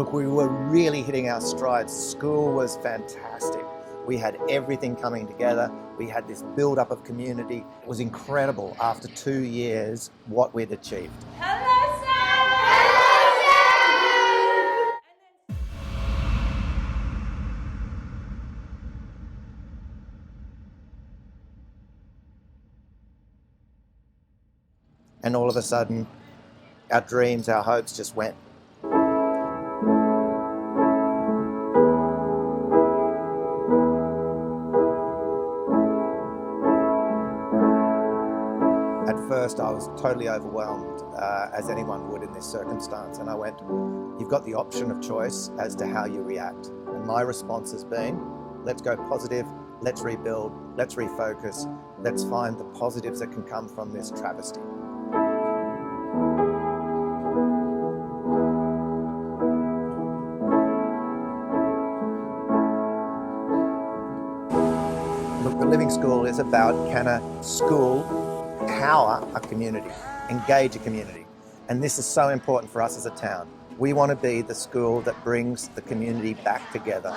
Look, we were really hitting our strides. School was fantastic. We had everything coming together. We had this build-up of community. It was incredible after 2 years what we'd achieved. Hello, Sam! And all of a sudden, our dreams, our hopes just went. At first, I was totally overwhelmed, as anyone would in this circumstance. And I went, you've got the option of choice as to how you react. And my response has been, let's go positive, let's rebuild, let's refocus, let's find the positives that can come from this travesty. Look, the Living School is about, can a school power a community, engage a community? And this is so important for us as a town. We want to be the school that brings the community back together.